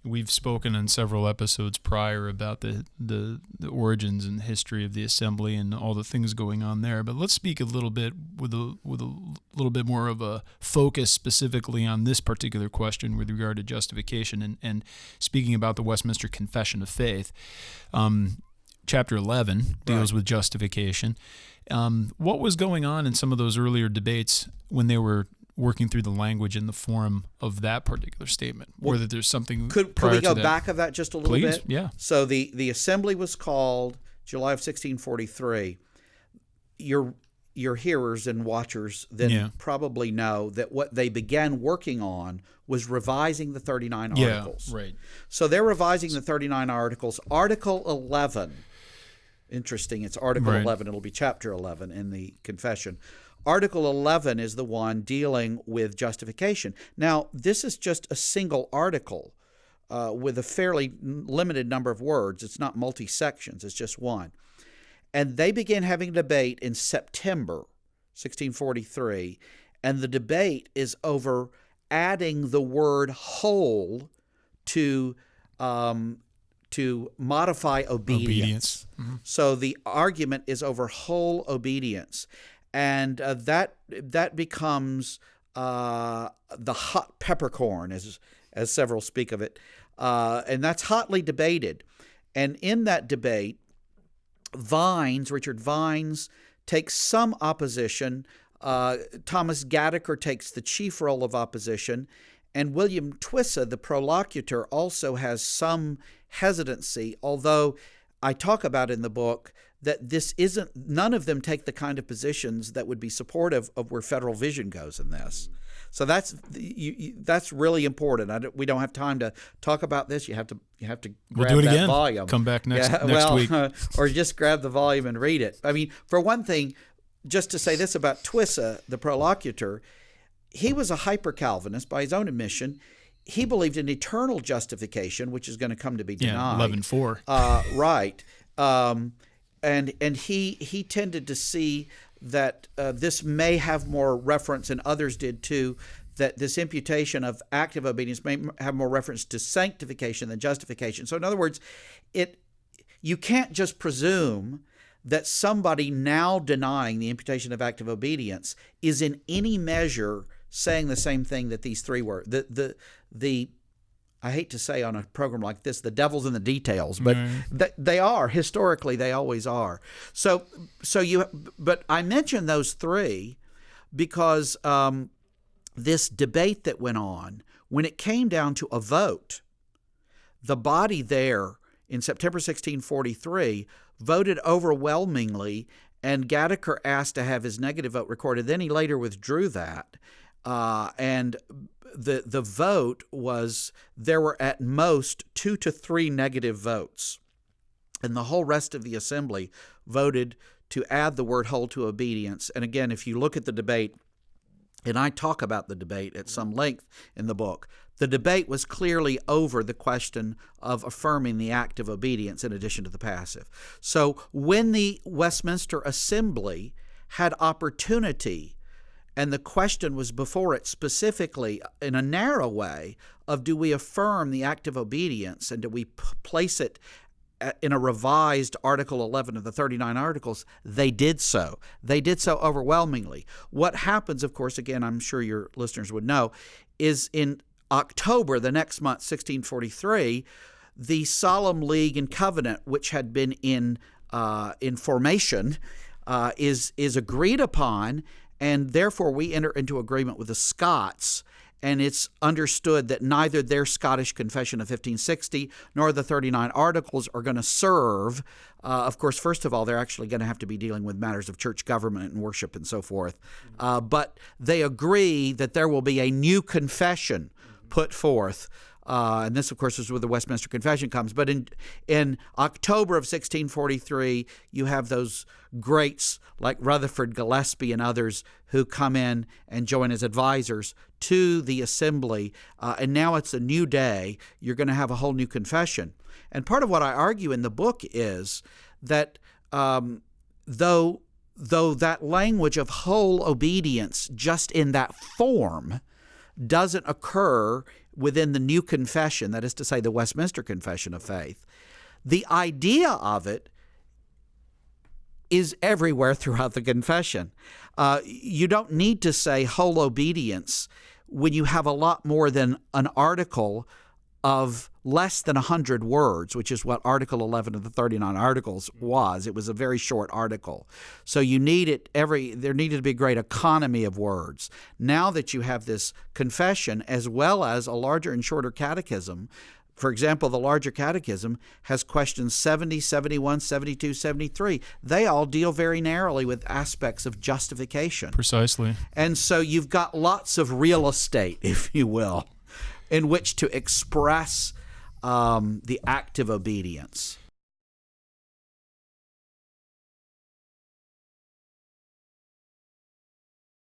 we've spoken in several episodes prior about the origins and history of the assembly and all the things going on there. But let's speak a little bit with a little bit more of a focus specifically on this particular question with regard to justification and speaking about the Westminster Confession of Faith. Chapter 11 deals with justification. What was going on in some of those earlier debates when they were working through the language and the form of that particular statement, whether there's something Could we go back of that just a little Please, bit? yeah. So the assembly was called July of 1643. Your hearers and watchers then probably know that what they began working on was revising the 39 articles. Yeah, right. So they're revising the 39 articles. Article 11, interesting, it's Article 11. It'll be Chapter 11 in the Confession. Article 11 is the one dealing with justification. Now, this is just a single article with a fairly limited number of words. It's not multi-sections. It's just one. And they began having a debate in September 1643, and the debate is over adding the word whole to modify obedience. Mm-hmm. So the argument is over whole obedience. And that becomes the hot peppercorn, as several speak of it, and that's hotly debated. And in that debate, Richard Vines takes some opposition. Thomas Gattaker takes the chief role of opposition, and William Twissa, the prolocutor, also has some hesitancy, although I talk about in the book that none of them take the kind of positions that would be supportive of where federal vision goes in this. So that's really important. We don't have time to talk about this. You have to grab do it that again. volume. Come back next week. Or just grab the volume and read it. I mean, for one thing, just to say this about Twissa, the prolocutor, he was a hyper-Calvinist by his own admission. He believed in eternal justification, which is going to come to be denied. 11:4. Right. And he tended to see that this may have more reference, and others did too, that this imputation of active obedience may have more reference to sanctification than justification. So in other words, you can't just presume that somebody now denying the imputation of active obedience is in any measure saying the same thing that these three were. I hate to say on a program like this, the devil's in the details, but they are. Historically, they always are. But I mention those three because this debate that went on, when it came down to a vote, the body there in September 1643 voted overwhelmingly, and Gattaker asked to have his negative vote recorded. Then he later withdrew that, and the vote was, there were at most 2 to 3 negative votes, and the whole rest of the assembly voted to add the word whole to obedience. And again, if you look at the debate, and I talk about the debate at some length in the book, the debate was clearly over the question of affirming the active obedience in addition to the passive. So when the Westminster Assembly had opportunity, and the question was before it specifically in a narrow way of, do we affirm the active obedience and do we place it in a revised Article 11 of the 39 Articles, they did so. They did so overwhelmingly. What happens, of course, again, I'm sure your listeners would know, is in October, the next month, 1643, the Solemn League and Covenant, which had been in formation, is agreed upon, and therefore we enter into agreement with the Scots, and it's understood that neither their Scottish Confession of 1560 nor the 39 Articles are going to serve. Of course, first of all, they're actually going to have to be dealing with matters of church government and worship and so forth. But they agree that there will be a new confession put forth. And this, of course, is where the Westminster Confession comes. But in October of 1643, you have those greats like Rutherford Gillespie and others who come in and join as advisors to the assembly. And now it's a new day. You're going to have a whole new confession. And part of what I argue in the book is that though that language of whole obedience just in that form doesn't occur within the new confession, that is to say the Westminster Confession of Faith, the idea of it is everywhere throughout the confession. You don't need to say whole obedience when you have a lot more than an article of less than 100 words, which is what Article 11 of the 39 Articles was. It was a very short article. So there needed to be a great economy of words. Now that you have this confession as well as a larger and shorter catechism, for example, the larger catechism has questions 70, 71, 72, 73. They all deal very narrowly with aspects of justification. Precisely. And so you've got lots of real estate, if you will, in which to express the act of obedience.